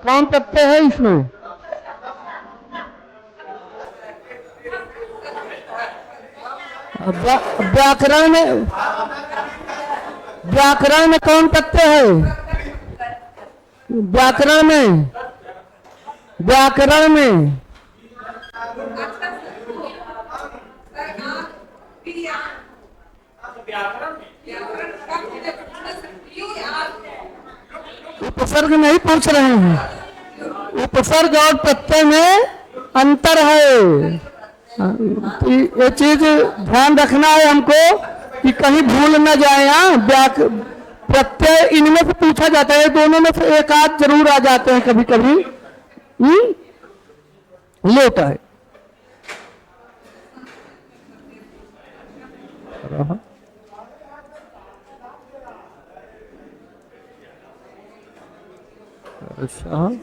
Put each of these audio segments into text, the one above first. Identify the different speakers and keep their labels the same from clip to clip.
Speaker 1: कौन तथ्य है इसमें? व्याकरण में, व्याकरण में कौन तथ्य है? व्याकरण में, व्याकरण में उपसर्ग नहीं पूछ रहे हैं, उपसर्ग और प्रत्यय में अंतर है। ये चीज ध्यान रखना है हमको कि कहीं भूल न जाए। प्रत्यय इनमें से पूछा जाता है, दोनों में से एक आध जरूर आ जाते हैं कभी कभी। लेट है। संहिता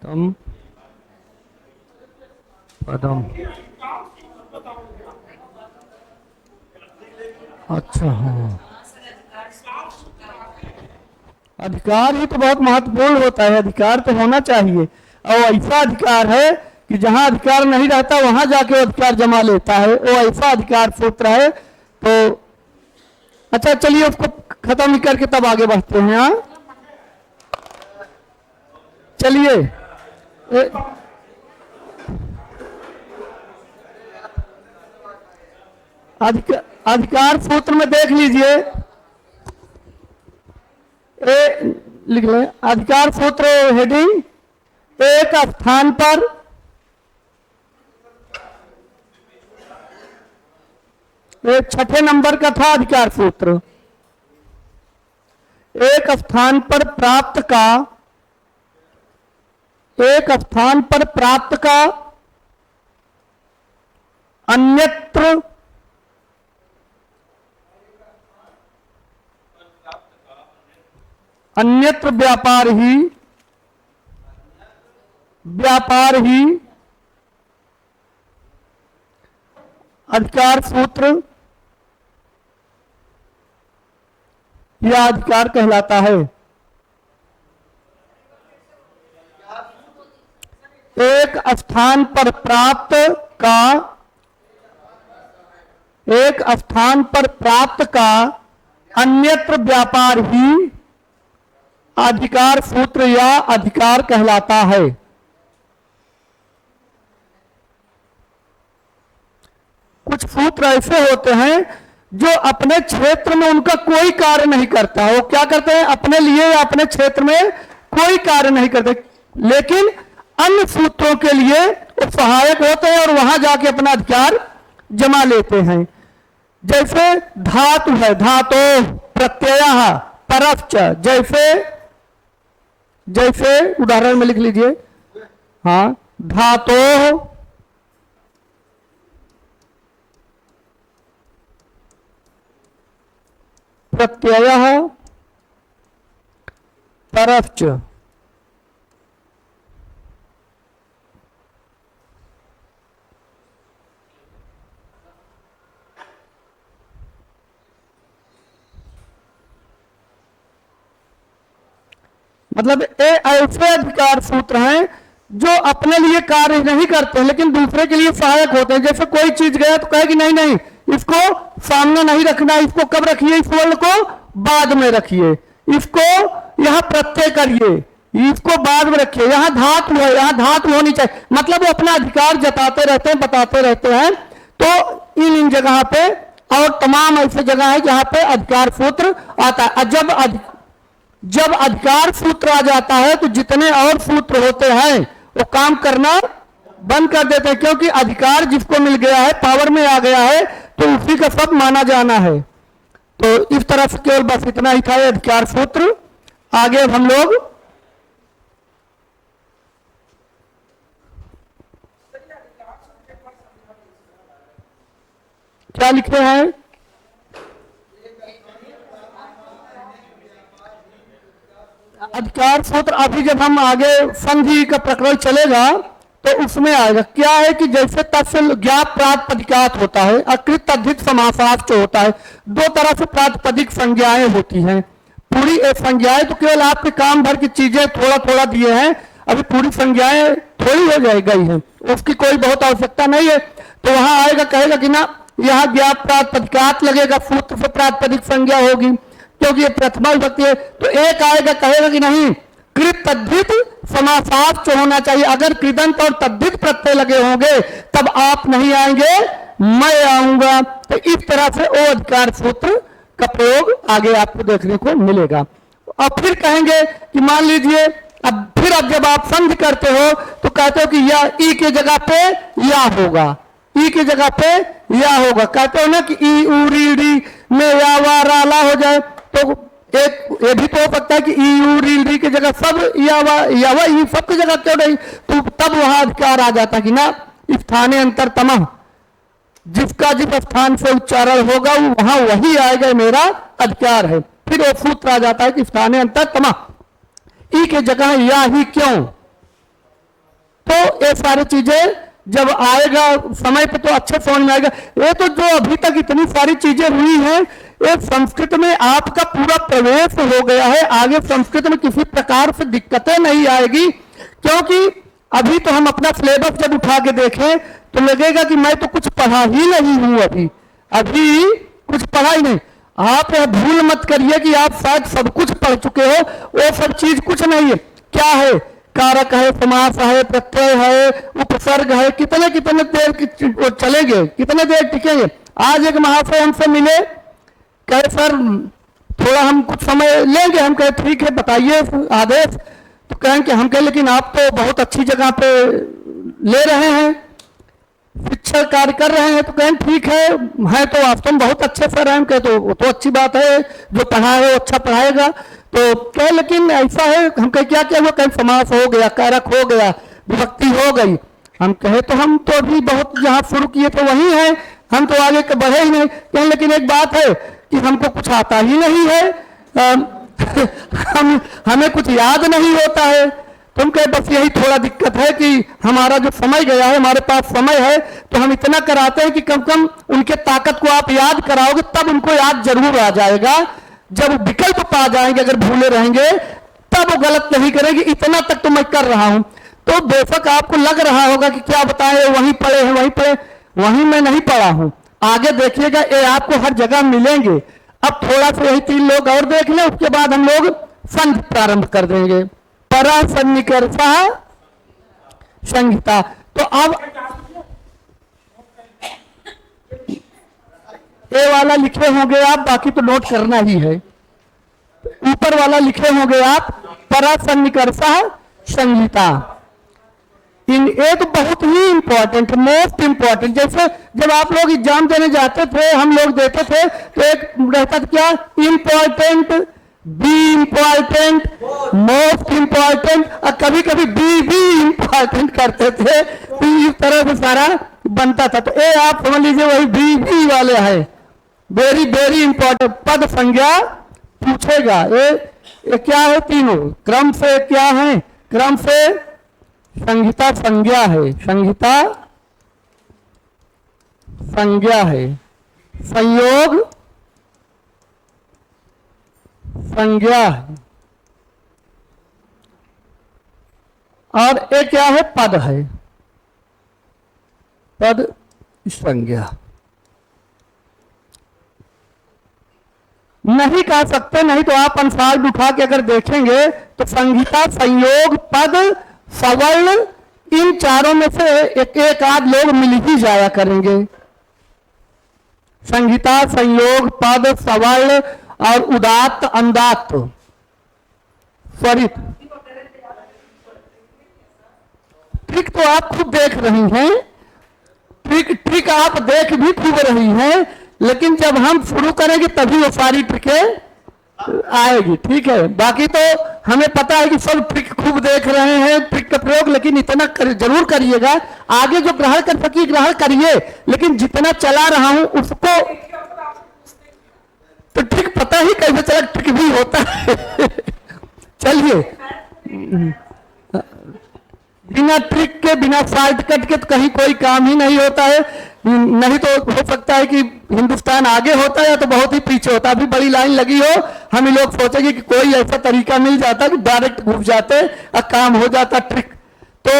Speaker 1: तम पदम। अच्छा, हाँ, अधिकार ही तो बहुत महत्वपूर्ण होता है। अधिकार तो होना चाहिए, और ऐसा अधिकार है कि जहां अधिकार नहीं रहता वहां जाके अधिकार जमा लेता है, वो ऐसा अधिकार सूत्र है। तो अच्छा, चलिए उसको खत्म करके तब आगे बढ़ते हैं। हाँ, चलिए अधिकार सूत्र में देख लीजिए, लिख लें अधिकार सूत्र हेडिंग, एक स्थान पर एक 6ठे नंबर का था अधिकार सूत्र। एक स्थान पर प्राप्त का, एक स्थान पर प्राप्त का अन्यत्र अन्यत्र व्यापार ही, व्यापार ही अधिकार सूत्र या अधिकार कहलाता है। एक स्थान पर प्राप्त का, एक स्थान पर प्राप्त का अन्यत्र व्यापार ही अधिकार सूत्र या अधिकार कहलाता है। कुछ सूत्र ऐसे होते हैं जो अपने क्षेत्र में उनका कोई कार्य नहीं करता। वो क्या करते हैं? अपने लिए या अपने क्षेत्र में कोई कार्य नहीं करते, लेकिन अन्य सूत्रों के लिए वो सहायक होते हैं और वहां जाके अपना अधिकार जमा लेते हैं। जैसे धातु है, धातो प्रत्यय परश्च, जैसे जैसे उदाहरण में लिख लीजिए, हाँ, धातो प्रत्यय परश्च। मतलब ये ऐसे अधिकार सूत्र हैं जो अपने लिए कार्य नहीं करते लेकिन दूसरे के लिए सहायक होते हैं। जैसे कोई चीज गया तो कहेगी नहीं नहीं इसको सामने नहीं रखना, इसको कब रखिए, इस वर्ण को बाद में रखिए, इसको यहां प्रत्यय करिए, इसको बाद में रखिए, यहां धातु है, यहां धातु होनी चाहिए। मतलब वो अपना अधिकार जताते रहते हैं, बताते रहते हैं। तो इन जगह पे और तमाम ऐसे जगह है जहां पे अधिकार सूत्र आता है। जब अधिकार सूत्र आ जाता है तो जितने और सूत्र होते हैं वो काम करना बंद कर देते हैं, क्योंकि अधिकार जिसको मिल गया है, पावर में आ गया है, तो उसी का सब माना जाना है। तो इस तरह से केवल बस इतना ही था अधिकार सूत्र। आगे हम लोग क्या लिखे हैं? अधिकार सूत्र अभी जब हम आगे संधि का प्रकरण चलेगा तो उसमें आएगा। क्या है कि जैसे तस्य ज्ञात प्रातिपदिकात होता है, अकृत तद्धित समासाश्च होता है, दो तरह से प्रातिपदिक संज्ञाएं होती हैं। पूरी संज्ञाएं तो केवल आपके काम भर की चीजें थोड़ा थोड़ा दिए हैं, अभी पूरी संज्ञाएं थोड़ी हो गई हैं, उसकी कोई बहुत आवश्यकता नहीं है। तो वहां आएगा, कहेगा कि ना यहाँ ज्ञात प्रातिपदिकात लगेगा, सूत्र से प्रातिपदिक संज्ञा होगी क्योंकि ये प्रथमा विभक्ति है। तो एक आएगा, कहेगा कि नहीं कृत तद्धित समासाश्च होना चाहिए। अगर कृदंत और तद्धित प्रत्यय लगे होंगे तब आप नहीं आएंगे, मैं आऊंगा। तो इस तरह से ओ अधिकार सूत्र का प्रयोग आगे आपको देखने को मिलेगा। और फिर कहेंगे कि मान लीजिए अब जब आप संधि करते हो तो कहते हो कि या ई के जगह पे या होगा, ई की जगह पे या होगा। कहते हो ना कि ई ऊ री डी में या वा रा ला हो जाए, तो एक ये भी तो हो सकता है कि ई ऊ री डी की जगह सब या वा ई सब की जगह क्यों नहीं, तो तब वहां अधिकार आ जाता कि ना स्थाने अंतरतमः, जिसका जिस स्थान से उच्चारण होगा वहां वही आएगा, मेरा अधिकार है। फिर वो सूत्र आ जाता है कि स्थाने अंतरतमः, ई के जगह या ही क्यों। तो ये सारी चीजें जब आएगा समय पे तो अच्छे समझ में आएगा। ये तो जो अभी तक इतनी सारी चीजें हुई हैं, ये संस्कृत में आपका पूरा प्रवेश हो गया है। आगे संस्कृत में किसी प्रकार से दिक्कतें नहीं आएगी, क्योंकि अभी तो हम अपना सिलेबस जब उठा के देखें तो लगेगा कि मैं तो कुछ पढ़ा ही नहीं हूं, अभी कुछ पढ़ा ही नहीं। आप यह भूल मत करिए कि आप शायद सब कुछ पढ़ चुके हो, वो सब चीज कुछ नहीं है। क्या है? कारक है, समास है, प्रत्यय है, उपसर्ग है, कितने कितने देर चलेंगे, कितने देर टिकेंगे। आज एक महाशय हमसे मिले, कहे सर थोड़ा हम कुछ समय लेंगे। हम कहे ठीक है बताइए आदेश। तो कहें कि हम कहे लेकिन आप तो बहुत अच्छी जगह पे ले रहे हैं, शिक्षा कार्य कर रहे हैं। तो कहें ठीक है तो वास्तव में बहुत अच्छे सर हैं। कहे तो वो तो अच्छी बात है, जो पढ़ा है वो अच्छा पढ़ाएगा। तो कहे लेकिन ऐसा है, हम कहे क्या क्या हुआ? कहीं समास हो गया, कारक हो गया, विभक्ति हो गई। हम कहे तो हम तो अभी बहुत जहाँ शुरू किए थे वही है, हम तो आगे बढ़े ही नहीं। कहें लेकिन एक बात है कि हमको कुछ आता ही नहीं है, हमें कुछ याद नहीं होता है। तुम कहे बस यही थोड़ा दिक्कत है कि हमारा जो समय गया है, हमारे पास समय है तो हम इतना कराते हैं कि कम कम उनके ताकत को आप याद कराओगे तब उनको याद जरूर आ जाएगा। जब विकल्प पा जाएंगे, अगर भूले रहेंगे तब वो गलत नहीं करेंगे। इतना तक तो मैं कर रहा हूं। तो बेशक आपको लग रहा होगा कि क्या बताएं वहीं पढ़े हैं, वहीं पढ़े, वहीं मैं नहीं पढ़ा हूं। आगे देखिएगा ये आपको हर जगह मिलेंगे। अब थोड़ा सा यही 3 लोग और देख लें, उसके बाद हम लोग संधि प्रारंभ कर देंगे। परा सन्निकर्षा संहिता। तो अब ए वाला लिखे होंगे आप, बाकी तो नोट करना ही है। ऊपर वाला लिखे होंगे आप, परा सन्निकर्षा संहिता। ये तो बहुत ही इंपॉर्टेंट, मोस्ट इंपॉर्टेंट। जैसे जब आप लोग एग्जाम देने जाते थे, हम लोग देते थे, तो एक रहता था क्या, important, be important, most important, और कभी कभी बी इंपॉर्टेंट करते थे। तो इस तरह से सारा बनता था। तो ये आप समझ लीजिए वही बी वाले है, वेरी वेरी इंपॉर्टेंट। पद संज्ञा पूछेगा, ये क्या है? तीनों क्रम से क्या है? क्रम से संहिता संज्ञा है, संहिता संज्ञा है, संयोग संज्ञा है, और एक क्या है? पद है, पद संज्ञा। नहीं कह सकते, नहीं तो आप अनुसार उठा के अगर देखेंगे तो संहिता, संयोग, पद, सवर्ण, इन चारों में से एक आध लोग मिल ही जाया करेंगे। संहिता, संयोग, पद, सवर्ण और उदात्त, अनुदात्त, स्वरित। ट्रिक तो आप खुद देख रही हैं, ट्रिक आप देख भी खूब रही हैं, लेकिन जब हम शुरू करेंगे तभी वो सारी ट्रिकें आएगी, ठीक है। बाकी तो हमें पता है कि सब ट्रिक खूब देख रहे हैं, ट्रिक का प्रयोग, लेकिन इतना जरूर करिएगा। आगे जो ग्रहण कर सकी ग्रहण करिए, लेकिन जितना चला रहा हूं उसको तो ट्रिक पता ही कैसे चला, ट्रिक भी होता है। चलिए, बिना ट्रिक के, बिना शॉर्टकट के तो कहीं कोई काम ही नहीं होता है। नहीं तो हो सकता है कि हिंदुस्तान आगे होता है या तो बहुत ही पीछे होता है। अभी बड़ी लाइन लगी हो, हम ही लोग सोचेंगे कि कोई ऐसा तरीका मिल जाता कि डायरेक्ट घुस जाते और काम हो जाता। ट्रिक तो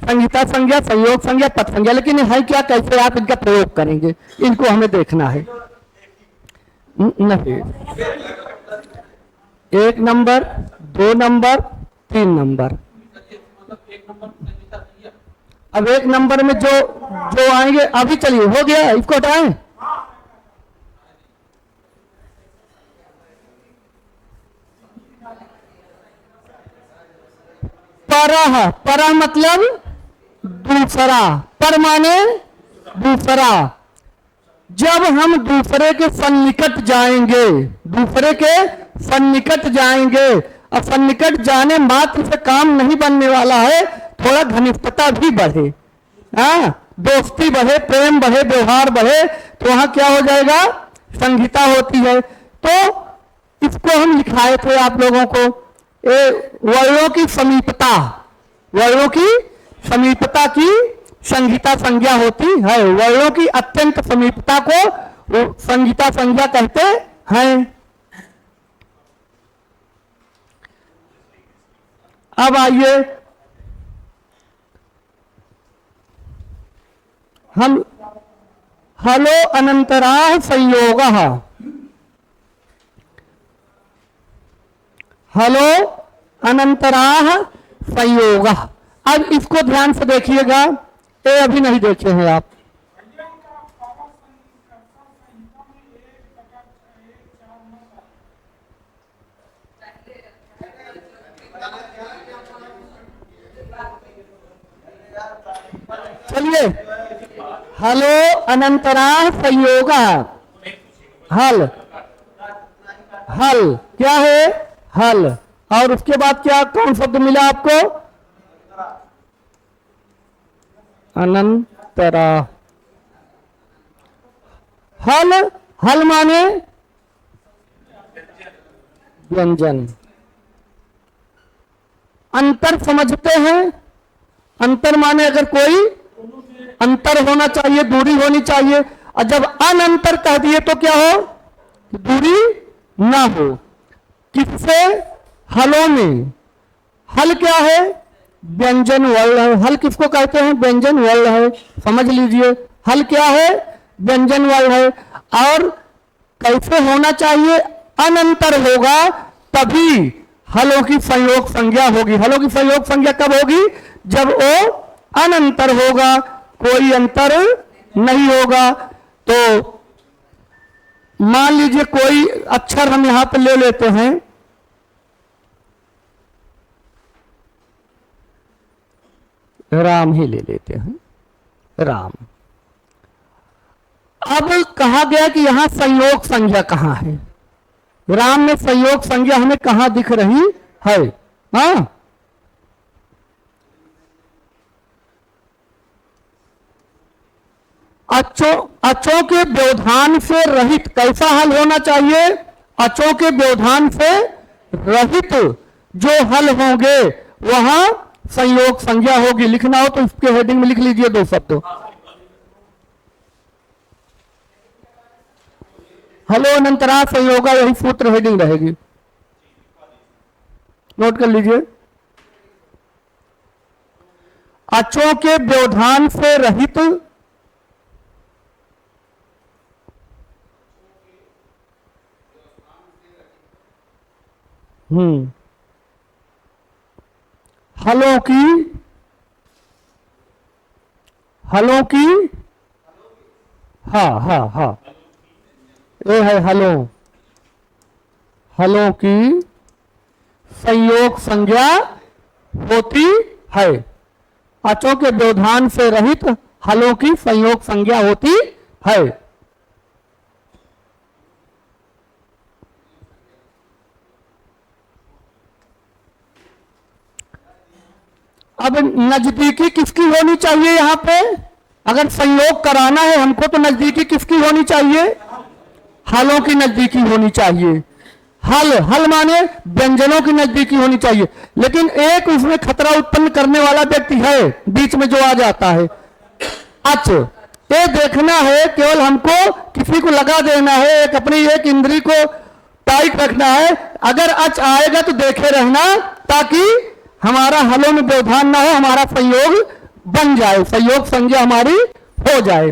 Speaker 1: संहिता संज्ञा, संयोग संज्ञा, पद संज्ञा, लेकिन है क्या, कैसे आप इनका प्रयोग करेंगे, इनको हमें देखना है। नहीं, 1 नंबर, 2 नंबर, 3 नंबर। अब 1 नंबर में जो जो आएंगे, अभी चलिए हो गया, इसको हटाएं। परह, परह मतलब दूसरा, पर माने दूसरा। जब हम दूसरे के सन्निकट जाएंगे, दूसरे के सन्निकट जाएंगे, और सन्निकट जाने मात्र से काम नहीं बनने वाला है, थोड़ा घनिष्ठता भी बढ़े, हाँ, दोस्ती बढ़े, प्रेम बढ़े, व्यवहार बढ़े, तो वहां क्या हो जाएगा, संहिता होती है। तो इसको हम लिखाए थे आप लोगों को, वर्णों की समीपता, वर्णों की समीपता की संहिता संज्ञा होती है। वर्णों की अत्यंत समीपता को संहिता संज्ञा कहते हैं। अब आइए हम हलो अनंतराः संयोगः, हलो अनंतराः संयोगः। अब इसको ध्यान से देखिएगा, ये अभी नहीं देखे हैं आप। चलिए, हलो अनंतराः संयोगः, हल, हल क्या है, हल, और उसके बाद क्या, कौन शब्द मिला आपको, अनंतरा। हल, हल माने व्यंजन। अंतर समझते हैं, अंतर माने अगर कोई अंतर होना चाहिए, दूरी होनी चाहिए, और जब अनंतर कह दिए तो क्या हो, दूरी ना हो। किससे, हलों में। हल क्या है, व्यंजन वर्ण है। हल किसको कहते हैं, व्यंजन वर्ण है, समझ लीजिए। हल क्या है, व्यंजन वर्ण है। और कैसे होना चाहिए, अनंतर होगा, तभी हलों की संयोग संज्ञा होगी। हलों की संयोग संज्ञा कब होगी, जब वो अनंतर होगा, कोई अंतर नहीं होगा। तो मान लीजिए कोई अक्षर हम यहां पे ले लेते हैं, राम ही ले लेते हैं, राम। अब कहा गया कि यहां संयोग संज्ञा कहां है, राम में संयोग संज्ञा हमें कहां दिख रही है, हाँ, अचों के व्यवधान से रहित। कैसा हल होना चाहिए, अचों के व्यवधान से रहित जो हल होंगे वहां संयोग संज्ञा होगी। लिखना हो तो इसके हेडिंग में लिख लीजिए 2 शब्द, हलो अनंतराः संयोगः, यही सूत्र हेडिंग रहेगी, नोट कर लीजिए। अचों के व्यवधान से रहित हलों की, हाँ हाँ हाँ, ये है हलों, हलों की संयोग संज्ञा होती है। अचों के व्यवधान से रहित हलों की संयोग संज्ञा होती है। अब नजदीकी किसकी होनी चाहिए यहाँ पे? अगर संयोग कराना है हमको तो नजदीकी किसकी होनी चाहिए? हलों की नजदीकी होनी चाहिए। हल माने व्यंजनों की नजदीकी होनी चाहिए। लेकिन एक उसमें खतरा उत्पन्न करने वाला व्यक्ति है बीच में जो आ जाता है, अच। ये देखना है, केवल हमको किसी को लगा देना है, एक अपनी एक इंद्री को टाइट रखना है। अगर अच आएगा तो देखे रहना, ताकि हमारा हलों में व्यवधान ना हो, हमारा संयोग बन जाए, संयोग संज्ञा हमारी हो जाए।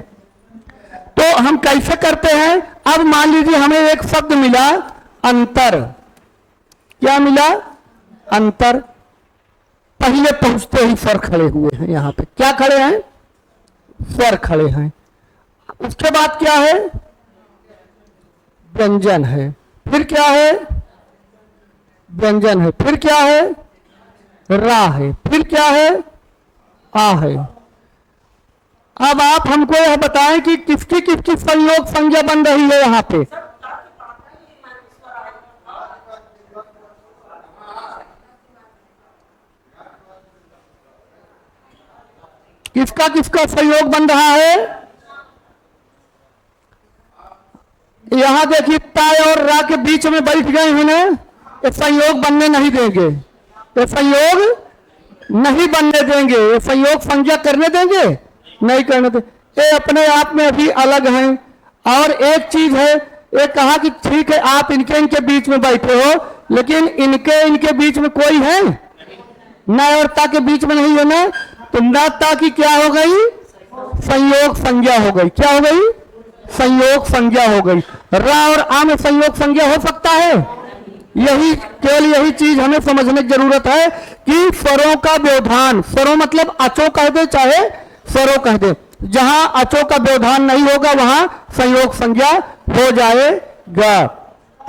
Speaker 1: तो हम कैसे करते हैं? अब मान लीजिए हमें एक शब्द मिला अंतर। क्या मिला? अंतर। पहले पहुंचते ही स्वर खड़े हुए हैं। यहां पे क्या खड़े हैं? स्वर खड़े हैं। उसके बाद क्या है? व्यंजन है। फिर क्या है? व्यंजन है। फिर क्या है? रा है। फिर क्या है? आ है। अब आप हमको यह बताएं कि किसकी किसकी संयोग संज्ञा बन रही है यहां पे? किसका किसका संयोग बन रहा है? यहां देखिए ताय और रा के बीच में बैठ गए हैं ना, ये संयोग बनने नहीं देंगे, ये संयोग नहीं बनने देंगे, ये संयोग संज्ञा करने देंगे? नहीं करने देंगे। ये अपने आप में अभी अलग हैं। और एक चीज है, ये कहा कि ठीक है आप इनके इनके बीच में बैठे हो, लेकिन इनके इनके बीच में कोई है? न और ता के बीच में नहीं है ना, तो न ता की क्या हो गई? संयोग संज्ञा हो गई। क्या हो गई? संयोग संज्ञा हो गई। रा और आ में संयोग संज्ञा हो सकता है? यही केवल यही चीज हमें समझने की जरूरत है कि स्वरों का व्यवधान, स्वरों मतलब अचो कह दे चाहे स्वरों कह दे, जहां अचो का व्यवधान नहीं होगा वहां संयोग संज्ञा हो जाएगा।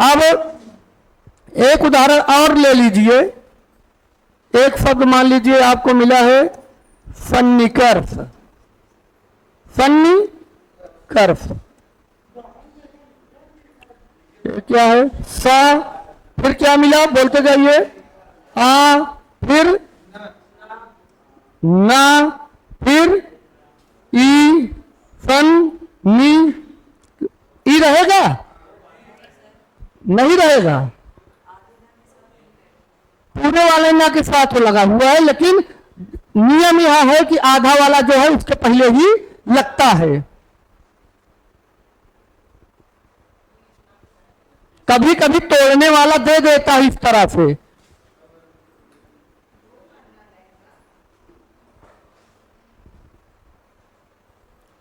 Speaker 1: अब एक उदाहरण और ले लीजिए। एक शब्द मान लीजिए आपको मिला है सन्निकर्ष। सन्निकर्ष ये क्या है? सा। फिर क्या मिला? बोलते जाइए। आ। फिर ना। फिर ई। सन। नी। ई रहेगा? नहीं रहेगा। पूरे वाले ना के साथ लगा हुआ है, लेकिन नियम यह है कि आधा वाला जो है उसके पहले ही लगता है। कभी कभी तोड़ने वाला दे देता है इस तरह से।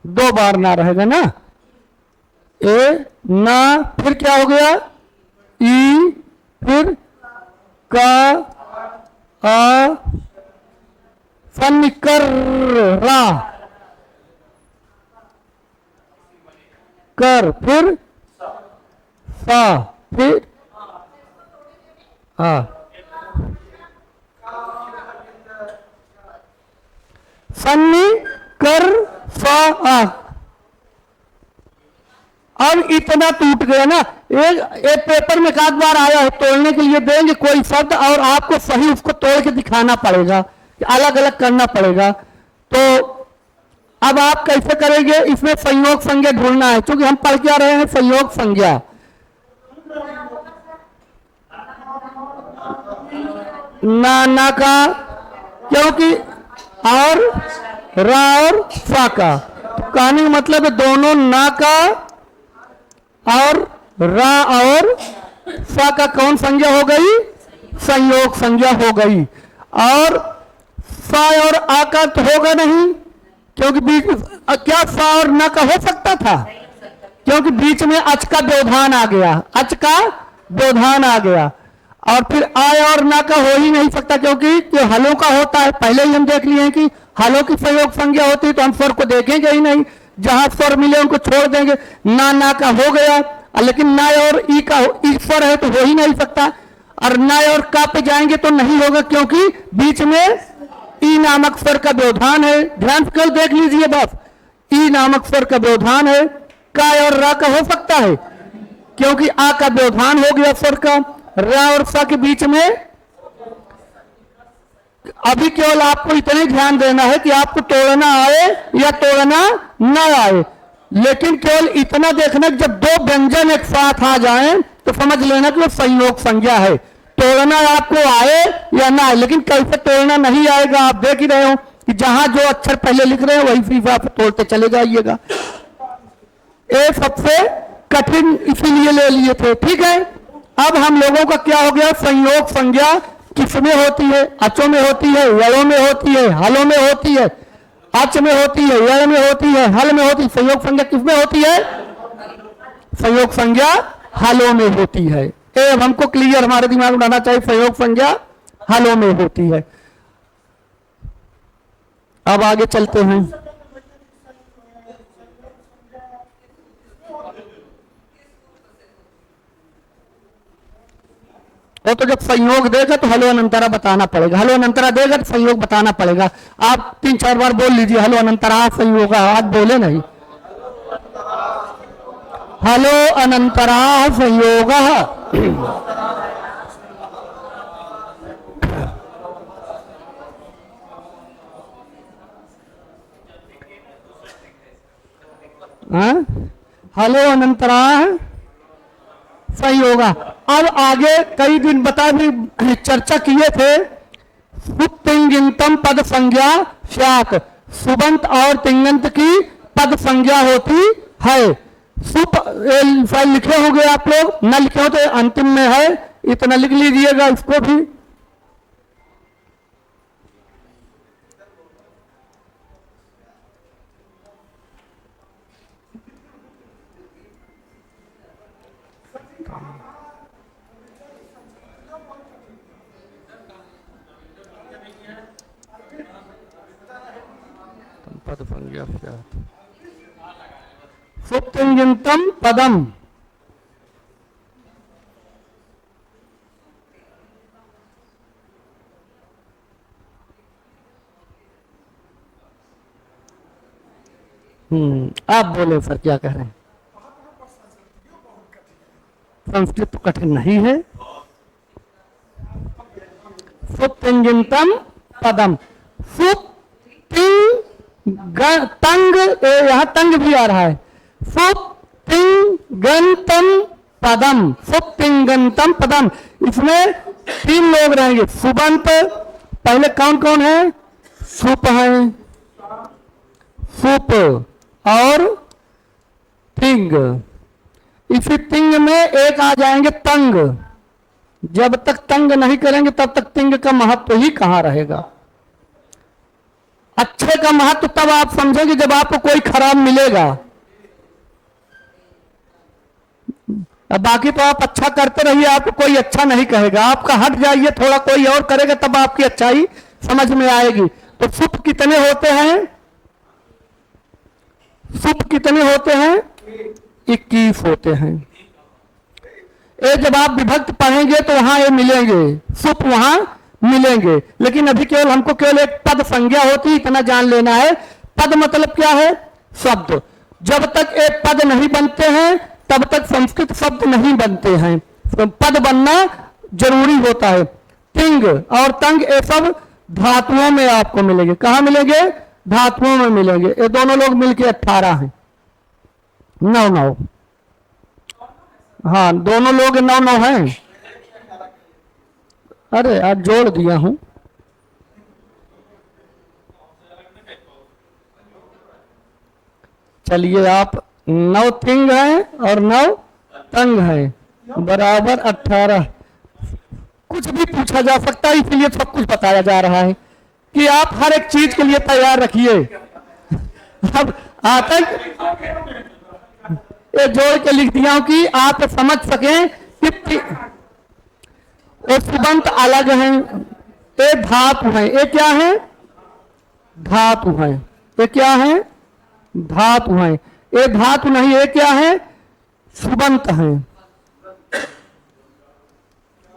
Speaker 1: दो बार ना रहेगा ना। ए ना। फिर क्या हो गया? ई। फिर का। आ। सन्निकर। रा। कर। फिर सा। फिर आ। सन्नी कर सा आ। अब इतना टूट गया ना। एक पेपर में एक आध बार आया है, तोड़ने के लिए देंगे कोई शब्द और आपको सही उसको तोड़ के दिखाना पड़ेगा, अलग अलग करना पड़ेगा। तो अब आप कैसे करेंगे? इसमें संयोग संज्ञा ढूंढना है, क्योंकि हम पढ़ क्या रहे हैं? संयोग संज्ञा। ना का, क्योंकि और रा और सा का, तो कहने का मतलब दोनों ना का और रा और सा का कौन संज्ञा हो गई? संयोग संज्ञा हो गई। और सा और आ का तो होगा नहीं, क्योंकि बीच क्या सा और ना का हो सकता था? क्योंकि बीच में अच का व्यवधान आ गया, अच का व्यवधान आ गया। और फिर आय और ना का हो ही नहीं सकता, क्योंकि जो हलों का होता है, पहले ही हम देख लिए हैं कि हलों की संयोग संज्ञा होती है तो हम स्वर को देखेंगे ही नहीं, जहां स्वर मिले उनको छोड़ देंगे। ना का हो गया, लेकिन ना और ई का ई स्वर है तो हो ही नहीं सकता। और ना और का पे जाएंगे तो नहीं होगा, क्योंकि बीच में ई नामक स्वर का व्यवधान है। ध्यान से कल देख लीजिए बस, ई नामक स्वर का व्यवधान है। का और रा का हो सकता है, क्योंकि आ का व्यवधान हो गया स्वर का। रा और सा के बीच में अभी केवल आपको इतना ही ध्यान देना है कि आपको तोड़ना आए या तोड़ना ना आए, लेकिन केवल इतना देखना कि जब दो व्यंजन एक साथ आ जाएं तो समझ लेना कि वो संयोग संज्ञा है। तोड़ना आपको आए या ना आए, लेकिन कैसे तोड़ना नहीं आएगा आप देख ही रहे हो कि जहां जो अक्षर पहले लिख रहे हैं वही फिर आप तोड़ते चले जाइएगा। ये सबसे कठिन इसीलिए ले लिए थे, ठीक है। अब हम लोगों का क्या हो गया, संयोग संज्ञा किसमें होती है, अचों में होती है, ययों में होती है, हलों में होती है, अच में होती है, य में होती है, हल में होती है। संयोग संज्ञा किसमें होती है, संयोग संज्ञा हलों में होती है। अब हमको क्लियर हमारे दिमाग में आना चाहिए, संयोग संज्ञा हलों में होती है। अब आगे चलते हैं। वो तो जब संयोग देगा तो हलो अनंतरा बताना पड़ेगा, हलो अनंतरा देगा तो संयोग बताना पड़ेगा। आप 3-4 बार बोल लीजिए हलो अनंतरा संयोग, आज बोले नहीं। हलो अनंतरा संयोग। हलो अनंतरा संयोग। अब आगे कई दिन बता भी चर्चा किए थे, तिंगिंतम पद संज्ञा स्यात्, सुबंत और तिंगंत की पद संज्ञा होती है। सुप फाइल लिखे होंगे आप लोग, न लिखे हो तो अंतिम में है, इतना लिख लीजिएगा इसको भी। पद संज्ञा स्यात् सुप्तिंगिंतम पदम। आप बोले सर क्या कह रहे हैं। संस्कृत तो कठिन नहीं है। सुप्तिंगिंतम पदम, सुप तंग, यहां तंग भी आ रहा है। सुप्तिंगंतम पदम, सुप्तिंगंतम पदम, इसमें 3 लोग रहेंगे। सुबंत पहले कौन कौन है, सुप है, सुप और तिंग। इसी तिंग में एक आ जाएंगे तंग। जब तक तंग नहीं करेंगे तब तक तिंग का महत्व ही कहां रहेगा। अच्छे का महत्व तब आप समझेंगे जब आपको कोई खराब मिलेगा। अब बाकी तो आप अच्छा करते रहिए, आपको कोई अच्छा नहीं कहेगा। आपका हट जाइए थोड़ा, कोई और करेगा तब आपकी अच्छाई समझ में आएगी। तो सुप कितने होते हैं, सुप कितने होते हैं, 21 होते हैं। ये जब आप विभक्त पढ़ेंगे तो वहां ये मिलेंगे, सुप वहां मिलेंगे। लेकिन अभी केवल हमको केवल एक पद संज्ञा होती है, इतना जान लेना है। पद मतलब क्या है, शब्द। जब तक एक पद नहीं बनते हैं तब तक संस्कृत शब्द नहीं बनते हैं। तो पद बनना जरूरी होता है। तिंग और तंग ये सब धातुओं में आपको मिलेंगे। कहां मिलेंगे, धातुओं में मिलेंगे। ये दोनों लोग मिलके 18 हैं, 9-9। हाँ दोनों लोग 9-9 हैं। अरे आज जोड़ दिया हूं। चलिए आप 9 तिंग हैं और 9 तंग हैं, बराबर 18। कुछ भी पूछा जा सकता है, इसलिए सब कुछ बताया जा रहा है कि आप हर एक चीज के लिए तैयार रखिए। अब आतंक ये जोड़ के लिख दिया हूं कि आप समझ सकें कि ये सुबंत अलग हैं, ये धातु हैं। ये क्या है, धातु हैं। ये क्या है, धातु हैं। ये धातु नहीं, ये क्या है, सुबंत हैं।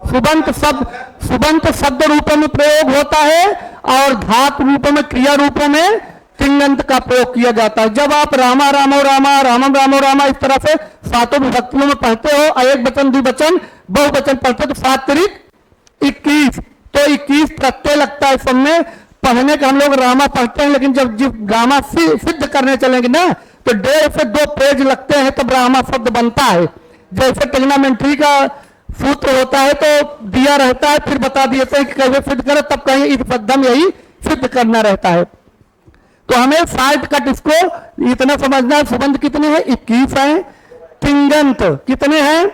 Speaker 1: सुबंत शब्द रूपों में प्रयोग होता है और धातु रूपों में, क्रिया रूपों में तिंगंत का प्रयोग किया जाता है। जब आप रामा रामो रामा, रामम रामो रामा इस तरह से 7 विभक्तियों में पढ़ते हो, एक वचन द्विवचन बहुवचन पढ़ते हो, तो 7 × 21 तो 21 प्रत्यय लगता है सब में। पढ़ने का हम लोग रामा पढ़ते हैं, लेकिन जब गामा सिद्ध करने चलेंगे ना तो 1.5 से 2 पेज लगते हैं तब रामा शब्द बनता है। जैसे ट्रिग्नोमेट्री का सूत्र होता है तो दिया रहता है, फिर बता देते हैं कि कैसे सिद्ध करें, तब कहीं इस पद्धम यही सिद्ध करना रहता है। तो हमें शॉर्टकट इसको इतना समझना है। सुबंध कितने हैं? 21 हैं। तिंगंत कितने हैं?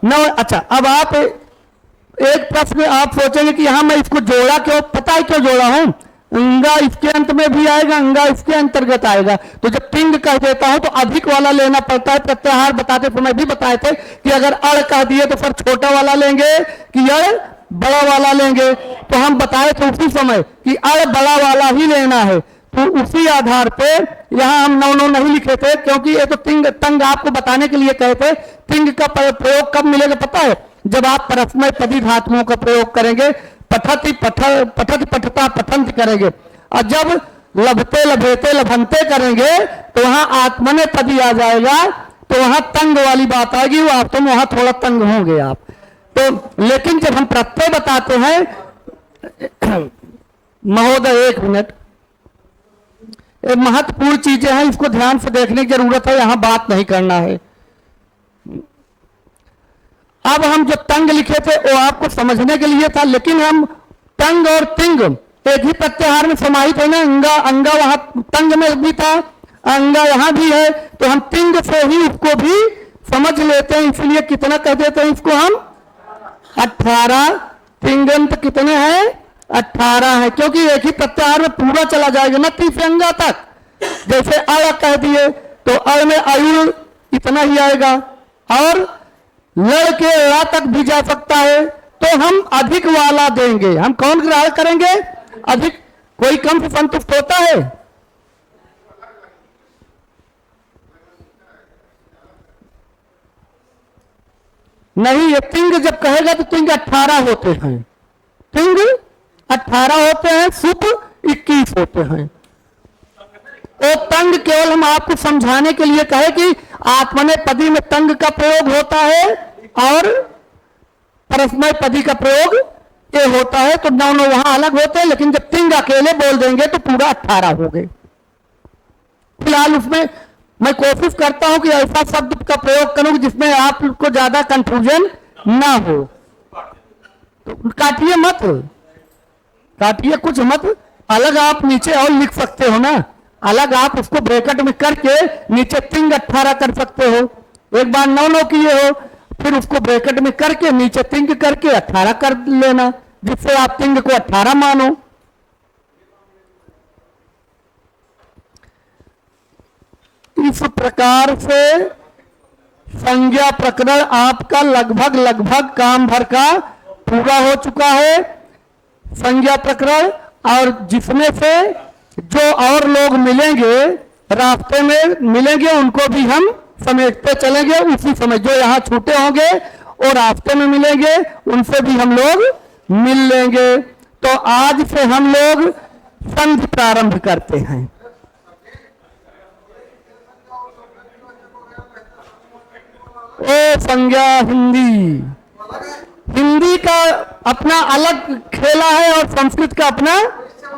Speaker 1: 9। अच्छा, अब आप एक प्रश्न आप सोचेंगे कि यहां मैं इसको जोड़ा क्यों? पता है क्यों जोड़ा हूं? अंगा इसके अंत में भी आएगा, अंगा इसके अंतर्गत आएगा। तो जब तिंग कह देता हूं तो अधिक वाला लेना पड़ता है। प्रत्याहार बताते समय भी बताए थे कि अगर अड़ कह दिए तो फिर छोटा वाला लेंगे कि अड़ बड़ा वाला लेंगे। तो हम बताए थे उसी समय कि अड़ बड़ा वाला ही लेना है। तो उसी आधार पे यहां हम 9 नहीं लिखे थे, क्योंकि ये तो तिंग तंग आपको बताने के लिए कहे थे। तिंग का प्रयोग कब मिलेगा पता है? जब आप परस्मय पदी धातुओं का प्रयोग करेंगे। पठति पठता पठंत करेंगे, और जब लभते लभेते लभंते करेंगे तो वहां आत्मने पदी आ जाएगा, तो वहां तंग वाली बात आएगी। वो आप तो वहां थोड़ा तंग होंगे आप तो। लेकिन जब हम प्रत्यय बताते हैं महोदय, 1 मिनट, महत्वपूर्ण चीजें हैं, इसको ध्यान से देखने की जरूरत है, यहां बात नहीं करना है। अब हम जो तंग लिखे थे वो आपको समझने के लिए था, लेकिन हम तंग और तिंग एक ही प्रत्याहार में समाहित है ना। अंगा अंगा वहां तंग में भी था, अंगा यहां भी है, तो हम तिंग से ही उसको भी समझ लेते हैं। इसलिए कितना कह देते हैं इसको हम? 18। तिंगंत कितने हैं? 18 है, क्योंकि एक ही प्रत्याहार में पूरा चला जाएगा ना 30 अंगा तक। जैसे अड़ कह दिए तो अड़ में आयु इतना ही आएगा, और लड़ के ला तक भी जा सकता है। तो हम अधिक वाला देंगे। हम कौन ग्रहण करेंगे? अधिक। कोई कम से संतुष्ट होता है? नहीं। ये तिंग जब कहेगा तो तिंग 18 होते हैं। तिंग 18 होते हैं, सुप 21 होते हैं। तो तंग केवल हम आपको समझाने के लिए कहे कि आत्मने पदी में तंग का प्रयोग होता है और परस्मय पदी का प्रयोग ये होता है। तो 9 वहां अलग होते हैं, लेकिन जब तिंग अकेले बोल देंगे तो पूरा 18 हो गए। फिलहाल उसमें मैं कोशिश करता हूं कि ऐसा शब्द का प्रयोग करूं जिसमें आपको ज्यादा कंफ्यूजन ना हो। तो काटिए मत, काटिए कुछ मत। अलग आप नीचे और लिख सकते हो ना, अलग आप उसको ब्रैकेट में करके नीचे तिंग 18 कर सकते हो। एक बार 9 किए हो, फिर उसको ब्रैकेट में करके नीचे तिंग करके 18 कर लेना, जिससे आप तिंग को 18 मानो। इस प्रकार से संज्ञा प्रकरण आपका लगभग काम भर का पूरा हो चुका है। संज्ञा प्रकरण, और जिसमें से जो और लोग मिलेंगे रास्ते में मिलेंगे उनको भी हम समेटते चलेंगे उसी समय। जो यहाँ छूटे होंगे और रास्ते में मिलेंगे उनसे भी हम लोग मिल लेंगे। तो आज से हम लोग संधि प्रारंभ करते हैं। ओ संज्ञा हिंदी, हिंदी का अपना अलग खेला है और संस्कृत का अपना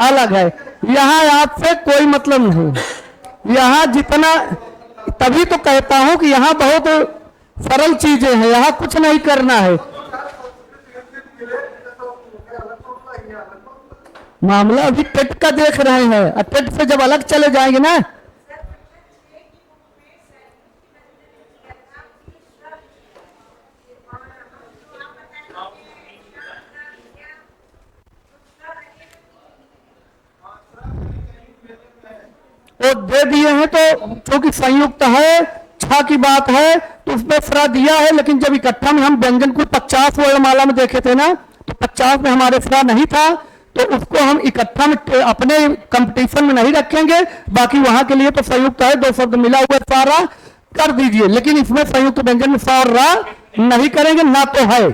Speaker 1: अलग है। यहाँ आपसे कोई मतलब नहीं। यहाँ जितना, तभी तो कहता हूं कि यहाँ बहुत सरल चीजें हैं, यहाँ कुछ नहीं करना है। मामला अभी टेट का देख रहे हैं, और टेट से जब अलग चले जाएंगे ना, वो दे दिए हैं। तो क्योंकि संयुक्त है, 6 की बात है, तो उसमें फ्रा दिया है। लेकिन जब इकट्ठा में हम व्यंजन को 50 वर्णमाला में देखे थे ना, तो 50 में हमारे फ्रा नहीं था, तो उसको हम इकट्ठा में अपने कंपटीशन में नहीं रखेंगे। बाकी वहां के लिए तो संयुक्त है, 2 शब्द मिला हुआ सारा कर दीजिए। लेकिन इसमें संयुक्त व्यंजन में सा और रा नहीं करेंगे, ना तो है।